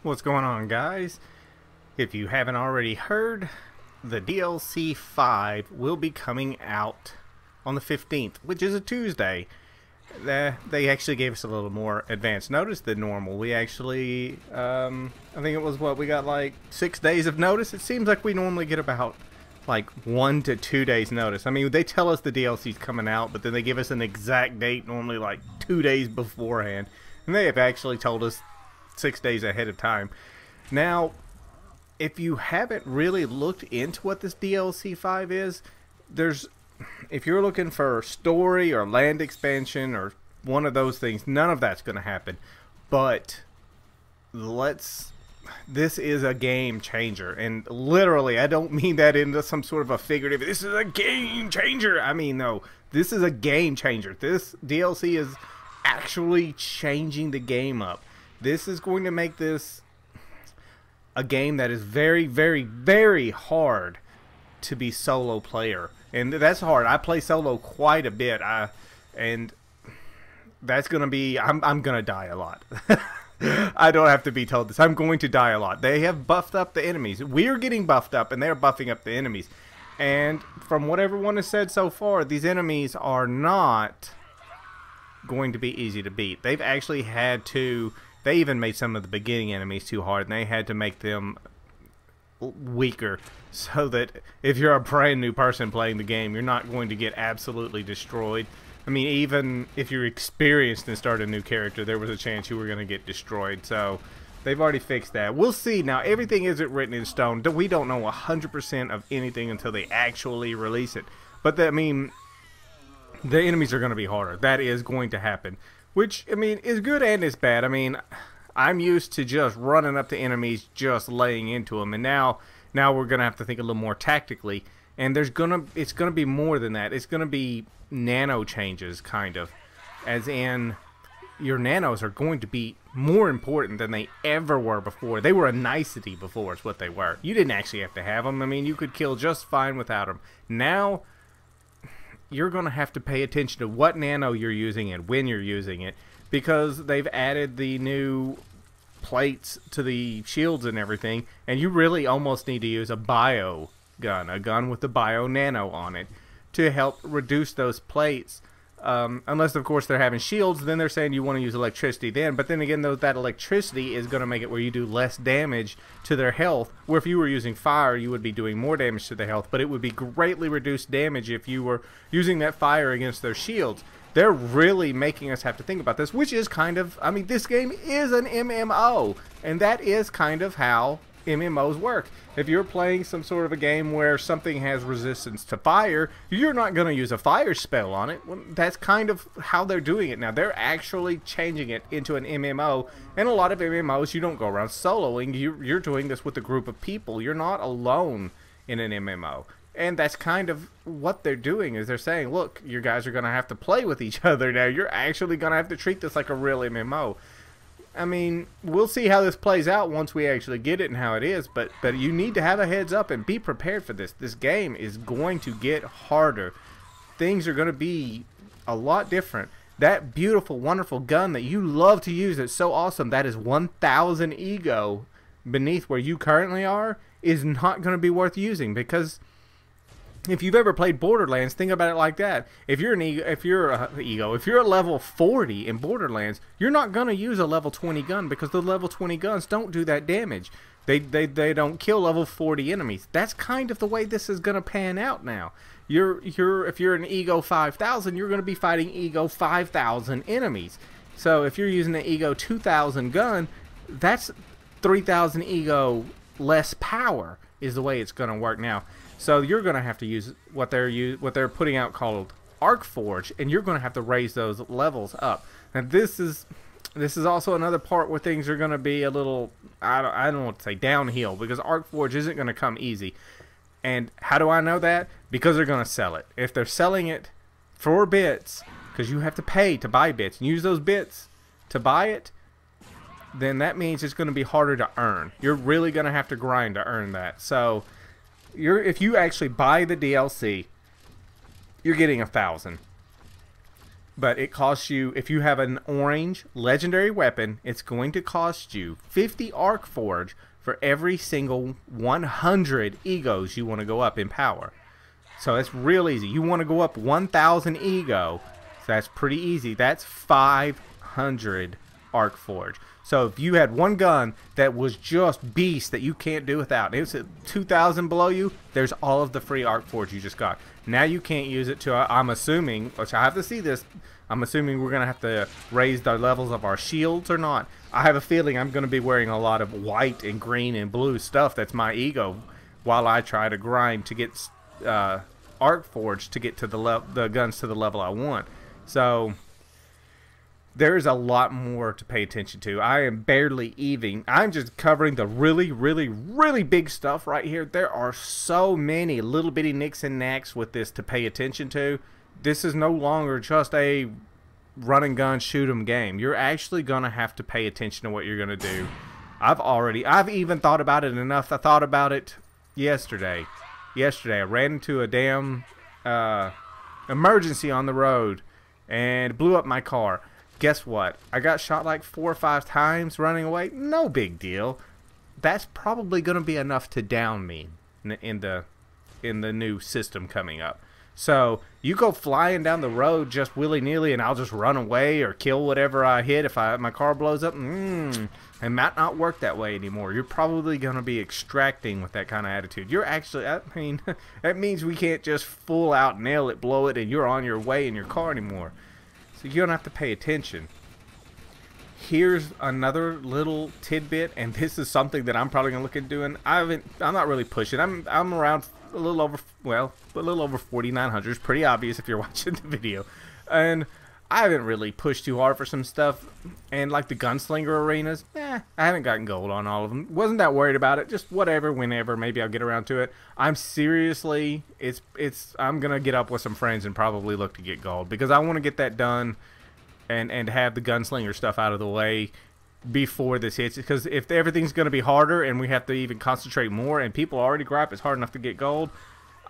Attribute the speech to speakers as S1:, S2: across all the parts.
S1: What's going on, guys? If you haven't already heard, the DLC 5 will be coming out on the 15th, which is a Tuesday. They actually gave us a little more advance notice than normal. We actually, I think it was we got like 6 days of notice. It seems like we normally get about like 1 to 2 days notice. I mean, they tell us the DLC's coming out, but then they give us an exact date, normally like 2 days beforehand. And they have actually told us 6 days ahead of time. Now, if you haven't really looked into what this DLC 5 is, if you're looking for story or land expansion or one of those things, none of that's going to happen. But this is a game changer, and literally, I don't mean that into some sort of a figurative, this is a game changer. I mean, no, this is a game changer. This DLC is actually changing the game up. This is going to make this a game that is very, very, very hard to be solo player. And that's hard. I play solo quite a bit. And that's going to be, I'm going to die a lot. I don't have to be told this. I'm going to die a lot. They have buffed up the enemies. We're getting buffed up, and they're buffing up the enemies. And from what everyone has said so far, these enemies are not going to be easy to beat. They've actually had to, they even made some of the beginning enemies too hard, and they had to make them weaker so that if you're a brand new person playing the game, you're not going to get absolutely destroyed. I mean, even if you're experienced and start a new character, there was a chance you were going to get destroyed. So they've already fixed that. We'll see. Now, everything isn't written in stone. We don't know 100% of anything until they actually release it. But I mean, the enemies are going to be harder. That is going to happen. Which, I mean, is good and is bad. I mean, I'm used to just running up to enemies, just laying into them. And now we're going to have to think a little more tactically. And it's going to be more than that. It's going to be nano changes, kind of. As in, your nanos are going to be more important than they ever were before. They were a nicety before, is what they were. You didn't actually have to have them. I mean, you could kill just fine without them. Now, you're going to have to pay attention to what nano you're using and when you're using it, because they've added the new plates to the shields and everything, and you really almost need to use a bio gun, a gun with the bio nano on it, to help reduce those plates. Unless, of course, they're having shields, then they're saying you want to use electricity then. But then again, that electricity is going to make it where you do less damage to their health. Where if you were using fire, you would be doing more damage to their health. But it would be greatly reduced damage if you were using that fire against their shields. They're really making us have to think about this, which is kind of, I mean, this game is an MMO. And that is kind of how MMOs work. If you're playing some sort of a game where something has resistance to fire, you're not going to use a fire spell on it. Well, that's kind of how they're doing it now. They're actually changing it into an MMO, and a lot of MMOs you don't go around soloing. You're doing this with a group of people. You're not alone in an MMO. And that's kind of what they're doing, is they're saying, look, you guys are going to have to play with each other now. You're actually going to have to treat this like a real MMO. I mean, we'll see how this plays out once we actually get it and how it is, but you need to have a heads up and be prepared for this. This game is going to get harder. Things are going to be a lot different. That beautiful, wonderful gun that you love to use, that's so awesome, that is 1,000 ego beneath where you currently are, is not going to be worth using, because if you've ever played Borderlands, think about it like that. If you're a level 40 in Borderlands, you're not gonna use a level 20 gun, because the level 20 guns don't do that damage. They don't kill level 40 enemies. That's kind of the way this is gonna pan out now. If you're an ego 5,000, you're gonna be fighting ego 5,000 enemies. So if you're using an ego 2,000 gun, that's 3,000 ego less power, is the way it's gonna work now. So you're going to have to use what they're putting out called Arktech, and you're going to have to raise those levels up. And this is also another part where things are going to be a little, I don't want to say downhill, because Arktech isn't going to come easy. And how do I know that? Because they're going to sell it. If they're selling it for bits, because you have to pay to buy bits and use those bits to buy it, then that means it's going to be harder to earn. You're really going to have to grind to earn that. So if you actually buy the DLC, you're getting 1,000. But it costs you, if you have an orange legendary weapon, it's going to cost you 50 Arc Forge for every single 100 egos you want to go up in power. So it's real easy. You want to go up 1,000 ego, so that's pretty easy. That's 500 Arc Forge. So if you had one gun that was just beast that you can't do without, it's at 2,000 below you, there's all of the free Arc Forge you just got. Now you can't use it to, I'm assuming, which I have to see this, I'm assuming we're going to have to raise the levels of our shields or not. I have a feeling I'm going to be wearing a lot of white and green and blue stuff that's my ego while I try to grind to get Arc Forge to get to the guns to the level I want. So there's a lot more to pay attention to. I am barely even. I'm just covering the really, really, really big stuff right here. There are so many little bitty nicks and knacks with this to pay attention to. This is no longer just a run and gun shoot 'em game. You're actually gonna have to pay attention to what you're gonna do. I've even thought about it enough. I thought about it yesterday. I ran into a damn emergency on the road and blew up my car. Guess what? I got shot like 4 or 5 times running away. No big deal. That's probably going to be enough to down me in the new system coming up. So you go flying down the road just willy-nilly and I'll just run away or kill whatever I hit if my car blows up. It might not work that way anymore. You're probably going to be extracting with that kind of attitude. You're actually, I mean, that means we can't just full out nail it, blow it, and you're on your way in your car anymore. So you don't have to pay attention. Here's another little tidbit, and this is something that I'm probably gonna look at doing. I'm not really pushing. I'm around a little over 4,900. It's pretty obvious if you're watching the video, and I haven't really pushed too hard for some stuff. And like the gunslinger arenas, I haven't gotten gold on all of them. Wasn't that worried about it. Just whatever, whenever, maybe I'll get around to it. I'm seriously, I'm gonna get up with some friends and probably look to get gold because I want to get that done and have the gunslinger stuff out of the way before this hits. Because if everything's gonna be harder and we have to even concentrate more, and people already gripe it's hard enough to get gold,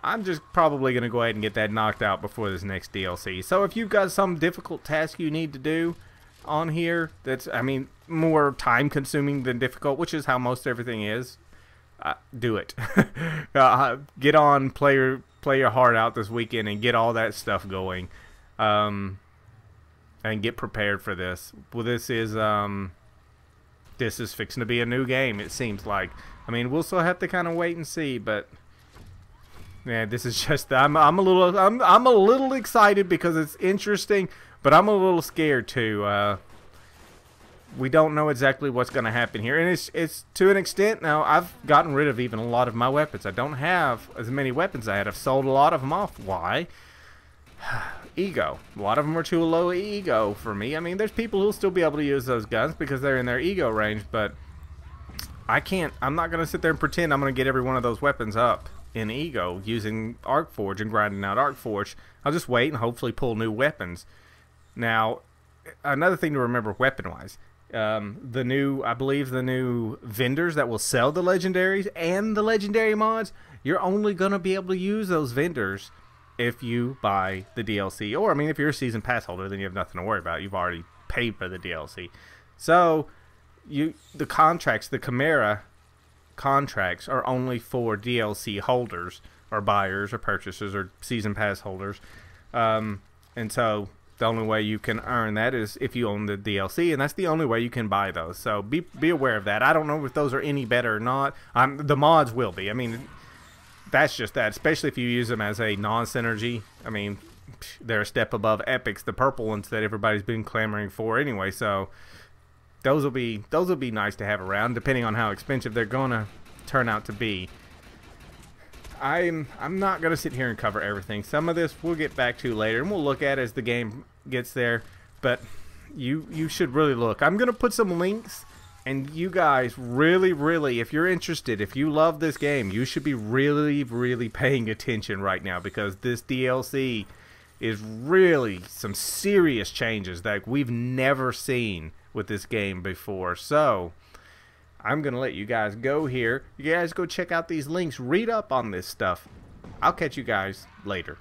S1: I'm just probably going to go ahead and get that knocked out before this next DLC. So if you've got some difficult task you need to do on here that's, I mean, more time consuming than difficult, which is how most everything is, do it. Get on, play your heart out this weekend and get all that stuff going. And get prepared for this. Well, this is fixing to be a new game, it seems like. I mean, we'll still have to kind of wait and see, but yeah, this is just, I'm a little excited because it's interesting, but I'm a little scared too. We don't know exactly what's going to happen here, and it's to an extent now. I've gotten rid of even a lot of my weapons. I don't have as many weapons as I had. I've sold a lot of them off. Why? Ego. A lot of them are too low ego for me. I mean, there's people who'll still be able to use those guns because they're in their ego range, but I can't. I'm not going to sit there and pretend I'm going to get every one of those weapons up in ego using Arc Forge and grinding out Arc Forge. I'll just wait and hopefully pull new weapons. Now, another thing to remember weapon wise, I believe the new vendors that will sell the legendaries and the legendary mods, you're only going to be able to use those vendors if you buy the DLC. Or I mean, if you're a season pass holder, then you have nothing to worry about. You've already paid for the DLC. So the contracts, the Chimera contracts, are only for DLC holders or buyers or purchasers or season pass holders, and so the only way you can earn that is if you own the DLC, and that's the only way you can buy those. So be aware of that. I don't know if those are any better or not. The mods will be. I mean, that's just that, especially if you use them as a non-synergy. I mean, they're a step above epics, the purple ones that everybody's been clamoring for anyway. So those will be nice to have around, depending on how expensive they're gonna turn out to be. I'm not gonna sit here and cover everything. Some of this we'll get back to later, and we'll look at as the game gets there. But you should really look. I'm gonna put some links, and you guys really, if you're interested, if you love this game, you should be really paying attention right now, because this DLC is really some serious changes that we've never seen with this game before. So I'm gonna let you guys go here. You guys go check out these links, read up on this stuff. I'll catch you guys later.